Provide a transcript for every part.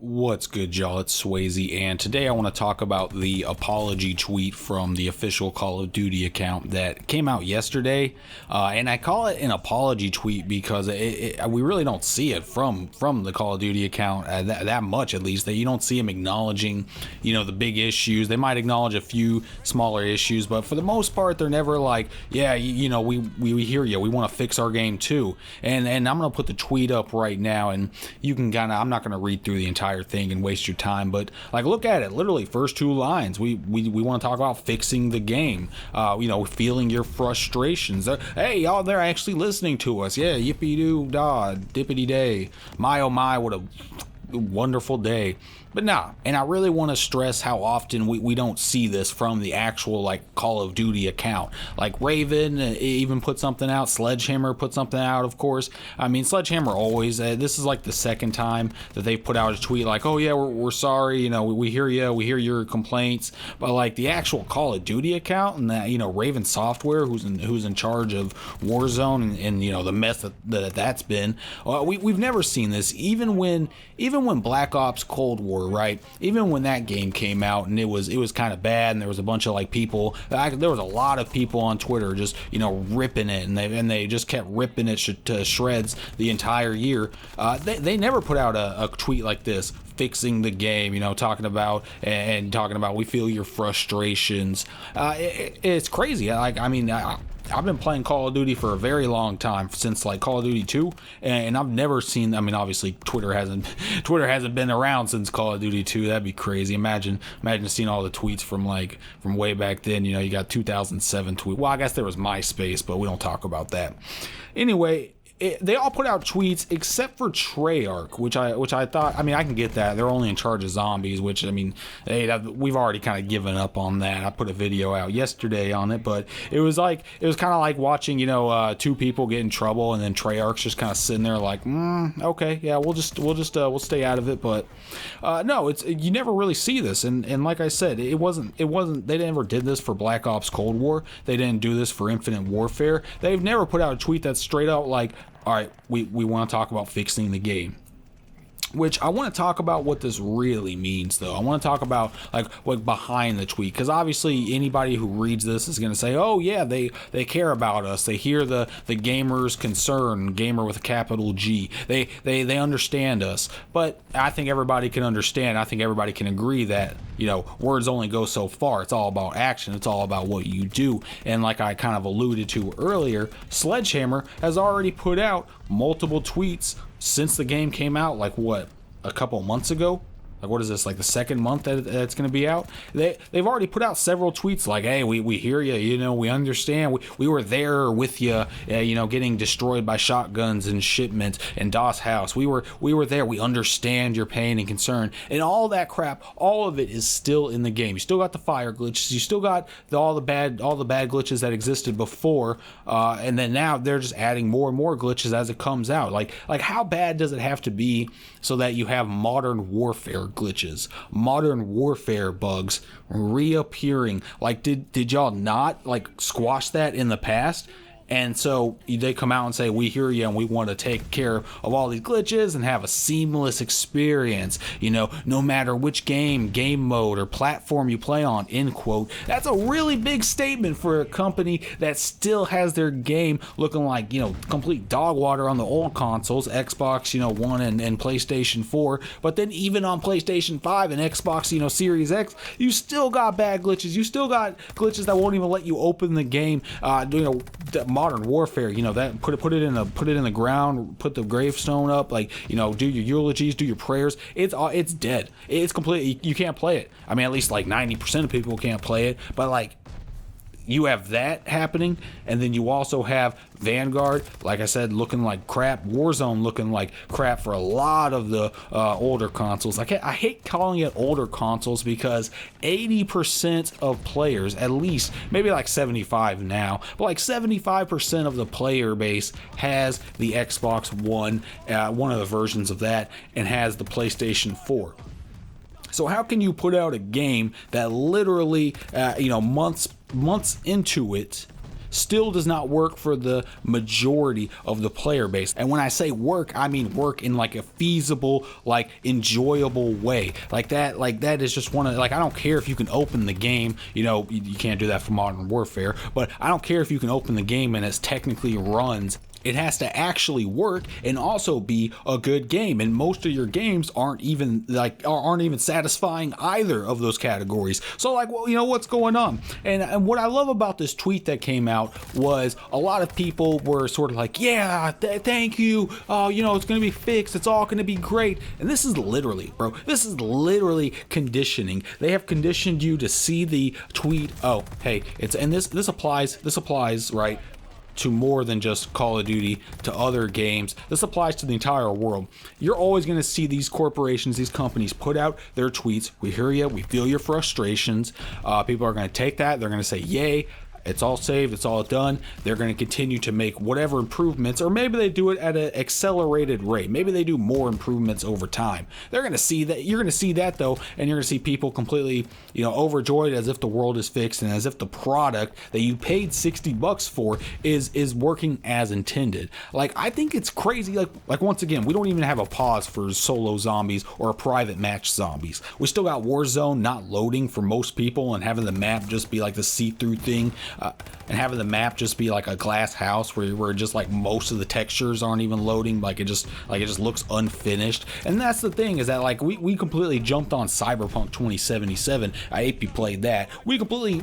What's good, y'all? It's Swayze, and today I want to talk about the apology tweet from the official Call of Duty account that came out yesterday. And I call it an apology tweet because we really don't see it from the Call of Duty account that much, at least. That you don't see them acknowledging, the big issues. They might acknowledge a few smaller issues, but for the most part, they're never like, yeah, we hear you. We want to fix our game too. And I'm gonna put the tweet up right now, and you can I'm not gonna read through the entire thing and waste your time, but like, look at it. Literally, first two lines, we want to talk about fixing the game, feeling your frustrations. Hey, y'all, they're actually listening to us. Yeah, yippee doo dah, dippity day, my oh my, what a wonderful day. But nah, and I really want to stress how often we don't see this from the actual like Call of Duty account. Like Raven even put something out, Sledgehammer put something out, of course. I mean, Sledgehammer always, this is like the second time that they've put out a tweet like, oh yeah, we're sorry, we hear you, we hear your complaints. But like the actual Call of Duty account and that, Raven Software, who's in charge of Warzone and the mess that's been, we've never seen this. Even when Black Ops Cold War, right? Even when that game came out and it was kind of bad, and there was a bunch of like people, there was a lot of people on Twitter just ripping it, and they just kept ripping it to shreds the entire year. They never put out a tweet like this fixing the game, talking about we feel your frustrations. It's crazy. I've been playing Call of Duty for a very long time, since like Call of Duty 2, and I've never seen, obviously Twitter hasn't been around since Call of Duty 2. That'd be crazy. Imagine seeing all the tweets from way back then. You got 2007 tweet. Well, I guess there was MySpace, but we don't talk about that. Anyway, they all put out tweets except for Treyarch, which I thought, I can get that. They're only in charge of zombies, which, we've already kind of given up on that. I put a video out yesterday on it, but it was kind of like watching, two people get in trouble, and then Treyarch's just kind of sitting there like, okay, yeah, we'll stay out of it. But no, you never really see this, and like I said, it wasn't. They never did this for Black Ops Cold War. They didn't do this for Infinite Warfare. They've never put out a tweet that's straight out like, all right, we want to talk about fixing the game. Which I want to talk about what this really means, though. I want to talk about like behind the tweet, because obviously anybody who reads this is going to say, oh yeah, they care about us. They hear the gamer's concern, gamer with a capital G. They understand us. But I think everybody can understand. I think everybody can agree that words only go so far. It's all about action. It's all about what you do. And like I kind of alluded to earlier, Sledgehammer has already put out multiple tweets since the game came out, a couple months ago. What is this, the second month that it's going to be out? They've already put out several tweets like, hey, we hear you, we understand, we were there with you, getting destroyed by shotguns and shipment and DOS house. We were there. We understand your pain and concern, and all that crap. All of it is still in the game. You still got the fire glitches. You still got all the bad glitches that existed before, and then now they're just adding more and more glitches as it comes out. Like how bad does it have to be so that you have modern warfare glitches, modern warfare bugs reappearing? Did y'all not squash that in the past? And so they come out and say, we hear you, and we want to take care of all these glitches and have a seamless experience, no matter which game mode or platform you play on, end quote. That's a really big statement for a company that still has their game looking like, complete dog water on the old consoles, Xbox, One and PlayStation 4. But then even on PlayStation 5 and Xbox, Series X, you still got bad glitches. You still got glitches that won't even let you open the game. Modern warfare, that put it in the ground, put the gravestone up, do your eulogies, do your prayers. It's dead. It's completely, you can't play it. At least 90% of people can't play it, but you have that happening, and then you also have Vanguard, like I said, looking like crap. Warzone looking like crap for a lot of the older consoles. I hate calling it older consoles because 80% of players, at least, maybe 75 now, but 75% of the player base has the Xbox One, one of the versions of that, and has the PlayStation 4. So how can you put out a game that literally, months into it, still does not work for the majority of the player base. And when I say work, I mean work in like a feasible, like enjoyable way. Like that is just one of, like, I don't care if you can open the game, you can't do that for Modern Warfare, but I don't care if you can open the game and it's technically runs. It has to actually work and also be a good game, and most of your games aren't even satisfying either of those categories. So like, well, what's going on? And what I love about this tweet that came out was a lot of people were sort of like, yeah, thank you, it's gonna be fixed, it's all gonna be great. And this is literally, bro, this is literally conditioning. They have conditioned you to see the tweet, oh hey, this applies, right, to more than just Call of Duty, to other games. This applies to the entire world. You're always going to see these corporations, these companies put out their tweets. We hear you, we feel your frustrations. People are going to take that, they're going to say, yay, it's all saved, it's all done. They're going to continue to make whatever improvements, or maybe they do it at an accelerated rate. Maybe they do more improvements over time. They're going to see that. You're going to see that though, and you're going to see people completely, overjoyed, as if the world is fixed and as if the product that you paid $60 for is working as intended. Like, I think it's crazy. Like once again, we don't even have a pause for solo zombies or private match zombies. We still got Warzone not loading for most people and having the map just be like the see-through thing. And having the map just be like a glass house where just like most of the textures aren't even loading, like it just looks unfinished. And that's the thing, is that like we completely jumped on Cyberpunk 2077. AP played that. We completely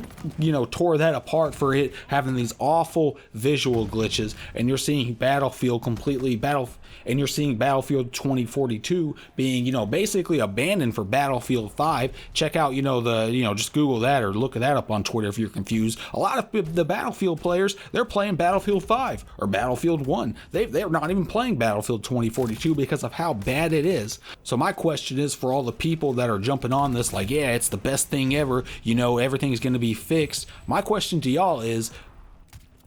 tore that apart for it having these awful visual glitches, and you're seeing Battlefield 2042 being basically abandoned for Battlefield 5. Check out just Google that or look that up on Twitter if you're confused. A lot of the Battlefield players, they're playing Battlefield 5 or Battlefield 1. They're not even playing Battlefield 2042 because of how bad it is. So my question is, for all the people that are jumping on this like, yeah, it's the best thing ever, everything's going to be fixed. My question to y'all is,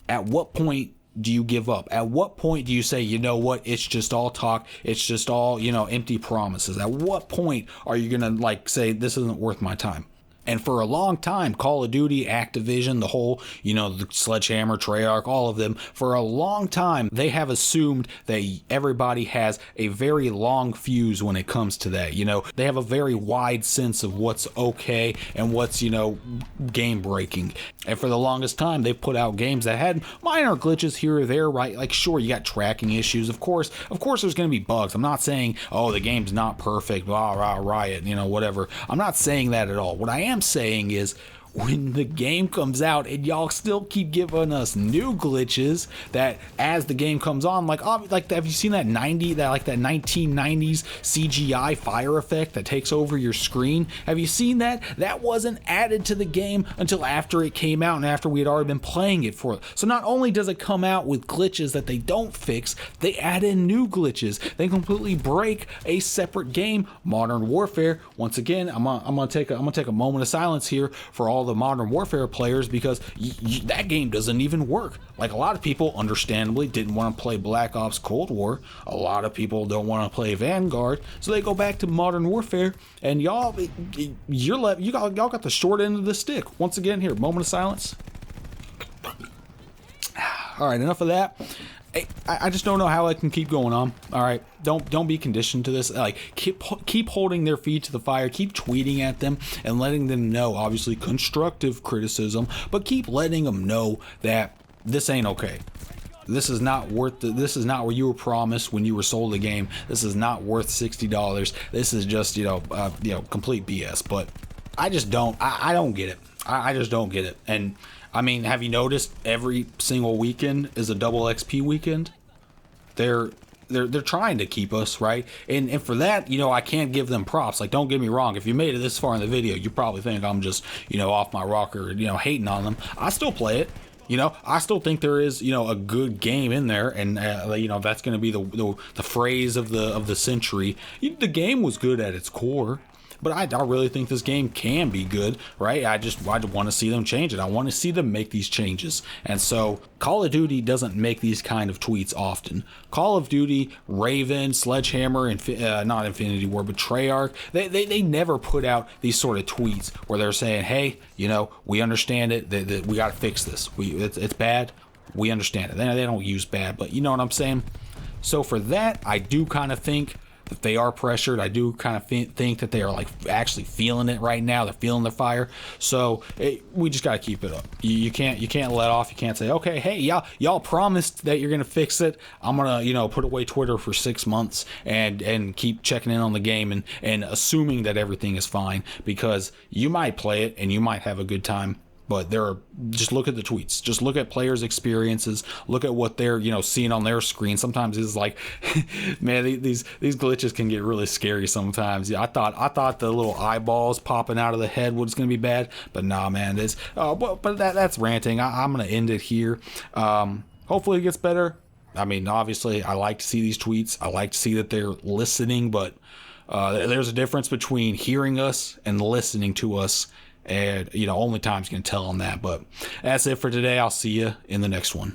at what point do you give up? At what point do you say, you know what, it's just all talk, it's just all, empty promises? At what point are you going to say, this isn't worth my time? And for a long time, Call of Duty, Activision, the whole, the Sledgehammer, Treyarch, all of them, for a long time, they have assumed that everybody has a very long fuse when it comes to that. They have a very wide sense of what's okay and what's, game breaking. And for the longest time, they've put out games that had minor glitches here or there, right? Like, sure, you got tracking issues. Of course, there's going to be bugs. I'm not saying, oh, the game's not perfect, blah, blah, riot, whatever. I'm not saying that at all. What I am saying is, when the game comes out and y'all still keep giving us new glitches that as the game comes on, have you seen that 1990s CGI fire effect that takes over your screen? Have you seen that? That wasn't added to the game until after it came out and after we had already been playing it for it. So not only does it come out with glitches that they don't fix, they add in new glitches. They completely break a separate game. Modern Warfare, once again, I'm gonna take a moment of silence here for all the Modern Warfare players, because that game doesn't even work. Like, a lot of people understandably didn't want to play Black Ops Cold War. A lot of people don't want to play Vanguard, so they go back to Modern Warfare, and y'all got the short end of the stick. Once again, here, moment of silence. All right, enough of that. I just don't know how it can keep going on. All right, don't be conditioned to this. Like, keep holding their feet to the fire. Keep tweeting at them and letting them know, obviously constructive criticism, but keep letting them know that this ain't okay. This is not worth this is not what you were promised when you were sold the game. This is not worth $60. This is just complete BS. But I just don't. I don't get it. I just don't get it. And I mean, have you noticed every single weekend is a double XP weekend? They're trying to keep us, right? And for that, I can't give them props. Like, don't get me wrong, if you made it this far in the video, you probably think I'm just, off my rocker, hating on them. I still play it. I still think there is, a good game in there, and that's going to be the phrase of the century. The game was good at its core. but I really think this game can be good, right? I want to see them change it. I want to see them make these changes. And so Call of Duty doesn't make these kind of tweets often. Call of Duty, Raven, Sledgehammer, and not Infinity War, but Treyarch, they never put out these sort of tweets where they're saying, hey, we understand it, that we got to fix this. It's bad. We understand it. They don't use bad, but you know what I'm saying? So for that, I do kind of think that they are pressured. I do kind of think that they are like actually feeling it right now. They're feeling the fire. So we just got to keep it up. You can't let off. You can't say, okay, hey, y'all promised that you're gonna fix it. I'm gonna put away Twitter for 6 months and keep checking in on the game and assuming that everything is fine, because you might play it and you might have a good time. But just look at the tweets. Just look at players' experiences. Look at what they're seeing on their screen. Sometimes it's like, man, these glitches can get really scary sometimes. Yeah, I thought the little eyeballs popping out of the head was gonna be bad, but nah, man. But that's ranting. I'm gonna end it here. Hopefully it gets better. I mean, obviously, I like to see these tweets. I like to see that they're listening, but there's a difference between hearing us and listening to us. And only time's gonna tell on that. But that's it for today. I'll see you in the next one.